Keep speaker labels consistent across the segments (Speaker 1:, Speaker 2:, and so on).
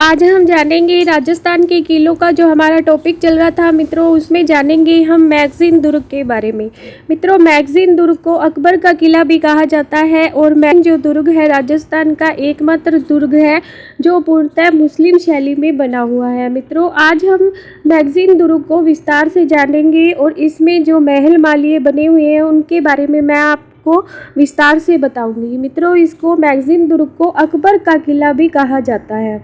Speaker 1: आज हम जानेंगे राजस्थान के किलों का जो हमारा टॉपिक चल रहा था मित्रों, उसमें जानेंगे हम मैगजीन दुर्ग के बारे में। मित्रों, मैगजीन दुर्ग को अकबर का किला भी कहा जाता है और मैगजीन जो दुर्ग है राजस्थान का एकमात्र दुर्ग है जो पूर्णतः मुस्लिम शैली में बना हुआ है। मित्रों, आज हम मैगजीन दुर्ग को विस्तार से जानेंगे और इसमें जो महल मालिये बने हुए हैं उनके बारे में मैं आपको विस्तार से बताऊंगी। मित्रों, इसको मैगजीन दुर्ग को अकबर का किला भी कहा जाता है।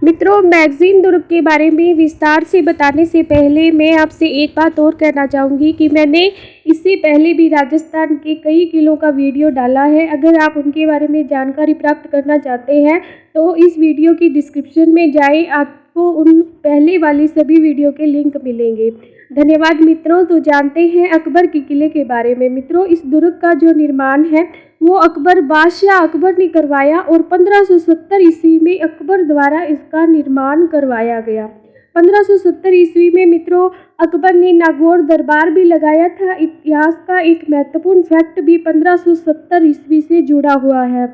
Speaker 1: मित्रों, मैगजीन दुर्ग के बारे में विस्तार से बताने से पहले मैं आपसे एक बात और कहना चाहूँगी कि मैंने इससे पहले भी राजस्थान के कई किलों का वीडियो डाला है। अगर आप उनके बारे में जानकारी प्राप्त करना चाहते हैं तो इस वीडियो की डिस्क्रिप्शन में जाएं, आपको उन पहले वाली सभी वीडियो के लिंक मिलेंगे। धन्यवाद मित्रों। तो जानते हैं अकबर के किले के बारे में। मित्रों, इस दुर्ग का जो निर्माण है वो बादशाह अकबर ने करवाया और 1570 ईस्वी में अकबर द्वारा इसका निर्माण करवाया गया। 1570 ईस्वी में मित्रों अकबर ने नागौर दरबार भी लगाया था। इतिहास का एक महत्वपूर्ण फैक्ट भी 1570 ईस्वी से जुड़ा हुआ है।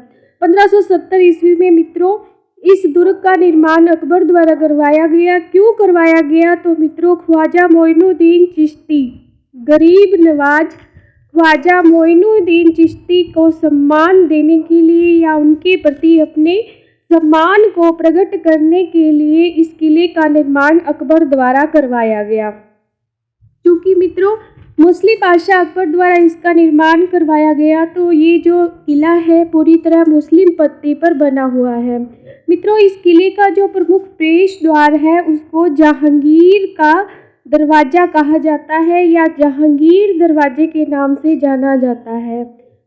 Speaker 1: 1570 ईस्वी में मित्रों इस दुर्ग का निर्माण अकबर द्वारा करवाया गया। क्यों करवाया गया? तो मित्रों ख्वाजा मोइनुद्दीन चिश्ती, गरीब नवाज ख्वाजा मोइनुद्दीन चिश्ती को सम्मान देने के लिए या उनके प्रति अपने सम्मान को प्रकट करने के लिए इस किले का निर्माण अकबर द्वारा करवाया गया। क्योंकि मित्रों मुस्लिम बादशाह अकबर द्वारा इसका निर्माण करवाया गया तो ये जो किला है पूरी तरह मुस्लिम पट्टी पर बना हुआ है। मित्रों, इस किले का जो प्रमुख प्रवेश द्वार है उसको जहांगीर का दरवाज़ा कहा जाता है या जहांगीर दरवाजे के नाम से जाना जाता है।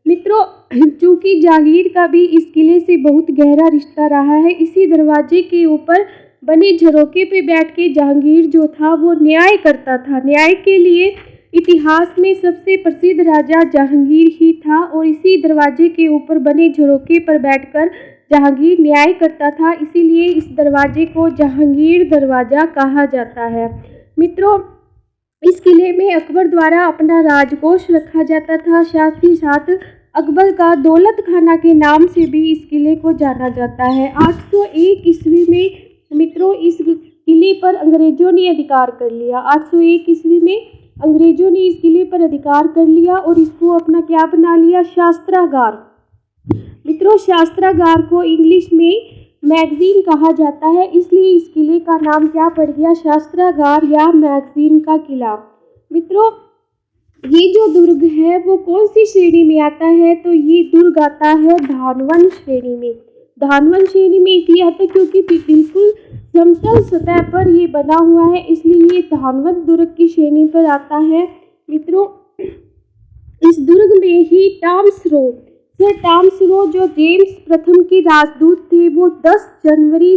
Speaker 1: मित्रों, चूँकि जहांगीर का भी इस किले से बहुत गहरा रिश्ता रहा है, इसी दरवाजे के ऊपर बने झरोके पे बैठ के जहांगीर जो था वो न्याय करता था। न्याय के लिए इतिहास में सबसे प्रसिद्ध राजा जहांगीर ही था और इसी दरवाजे के ऊपर बने झरोके पर बैठकर जहांगीर न्याय करता था, इसीलिए इस दरवाजे को जहांगीर दरवाज़ा कहा जाता है। मित्रों, इस किले में अकबर द्वारा अपना राजकोष रखा जाता था। साथ ही साथ अकबर का दौलत खाना के नाम से भी इस किले को जाना जाता है। 801 ईस्वी में मित्रों इस किले पर अंग्रेजों ने अधिकार कर लिया। 801 ईस्वी में अंग्रेजों ने इस किले पर अधिकार कर लिया और इसको अपना क्या बना लिया? शास्त्रागार। मित्रों, शास्त्रागार को इंग्लिश में मैगजीन कहा जाता है, इसलिए इस किले का नाम क्या पड़ गया? शास्त्रागार या मैगजीन का किला। मित्रों, ये जो दुर्ग है वो कौन सी श्रेणी में आता है? तो ये दुर्ग आता है धानवन श्रेणी में। धानवन श्रेणी में इसलिए आता है क्योंकि बिल्कुल समतल सतह पर ये बना हुआ है, इसलिए ये धानवन दुर्ग की श्रेणी पर आता है। मित्रों, इस दुर्ग में ही टॉम्स रो जो जेम्स प्रथम के राजदूत थे वो 10 जनवरी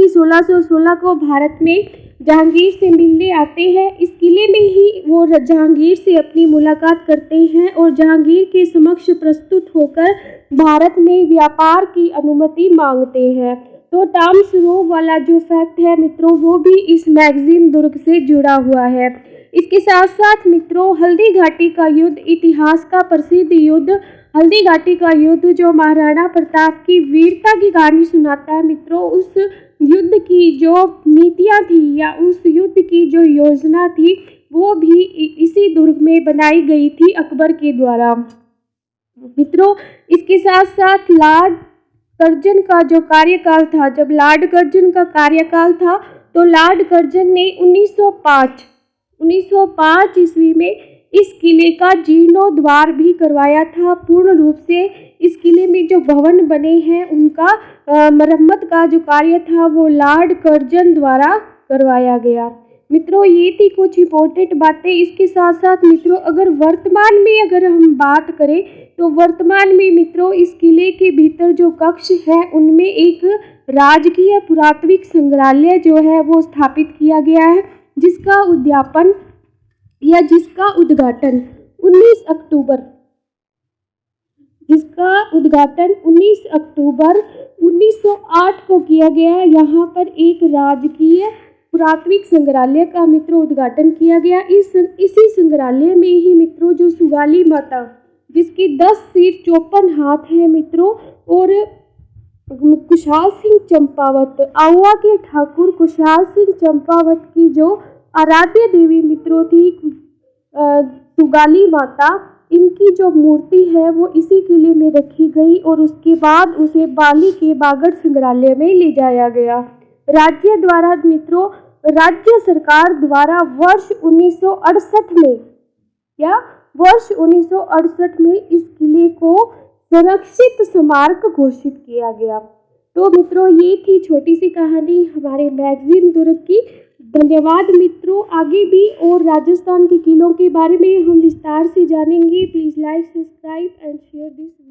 Speaker 1: 1616 को भारत में जहांगीर से मिलने आते हैं। इस किले में ही वो जहांगीर से अपनी मुलाकात करते हैं और जहांगीर के समक्ष प्रस्तुत होकर भारत में व्यापार की अनुमति मांगते हैं। तो टॉम्स रो वाला जो फैक्ट है मित्रों वो भी इस मैगजीन दुर्ग से जुड़ा हुआ है। इसके साथ साथ मित्रों हल्दी घाटी का युद्ध, इतिहास का प्रसिद्ध युद्ध हल्दी घाटी का युद्ध जो महाराणा प्रताप की वीरता की कहानी सुनाता है। मित्रों, उस युद्ध की जो नीतियाँ थी या उस युद्ध की जो योजना थी वो भी इसी दुर्ग में बनाई गई थी अकबर के द्वारा। मित्रों, इसके साथ साथ लॉर्ड कर्जन का जो कार्यकाल था, जब लॉर्ड कर्जन का कार्यकाल था तो लॉर्ड कर्जन ने 1905 ईस्वी में इस किले का जीर्णोद्वार भी करवाया था। पूर्ण रूप से इस किले में जो भवन बने हैं उनका मरम्मत का जो कार्य था वो लॉर्ड कर्जन द्वारा करवाया गया। मित्रों, ये थी कुछ इंपॉर्टेंट बातें। इसके साथ साथ मित्रों वर्तमान में अगर हम बात करें तो वर्तमान में मित्रों इस किले के भीतर जो कक्ष है उनमें एक राजकीय पुरातत्विक संग्रहालय जो है वो स्थापित किया गया है, जिसका उद्घाटन 19 अक्टूबर 1908 को किया गया है। यहाँ पर एक राजकीय पुरातत्विक संग्रहालय का मित्रों उद्घाटन किया गया। इसी संग्रहालय में ही मित्रों जो सुगाली माता जिसके 10 सिर 54 हाथ हैं मित्रों, और कुशाल सिंह चंपावत, आहुआ के ठाकुर कुशाल सिंह चंपावत की जो आराध्य देवी मित्रों थी सुगाली माता, इनकी जो मूर्ति है वो इसी किले में रखी गई और उसके बाद उसे बाली के बागड़ संग्रहालय में ले जाया गया। राज्य द्वारा मित्रों, राज्य सरकार द्वारा वर्ष 1968 में या वर्ष 1968 में इस किले को संरक्षित स्मारक घोषित किया गया। तो मित्रों ये थी छोटी सी कहानी हमारे मैगजीन दुर्ग की। धन्यवाद मित्रों। आगे भी और राजस्थान के किलों के बारे में हम विस्तार से जानेंगे। Please like, subscribe and share this.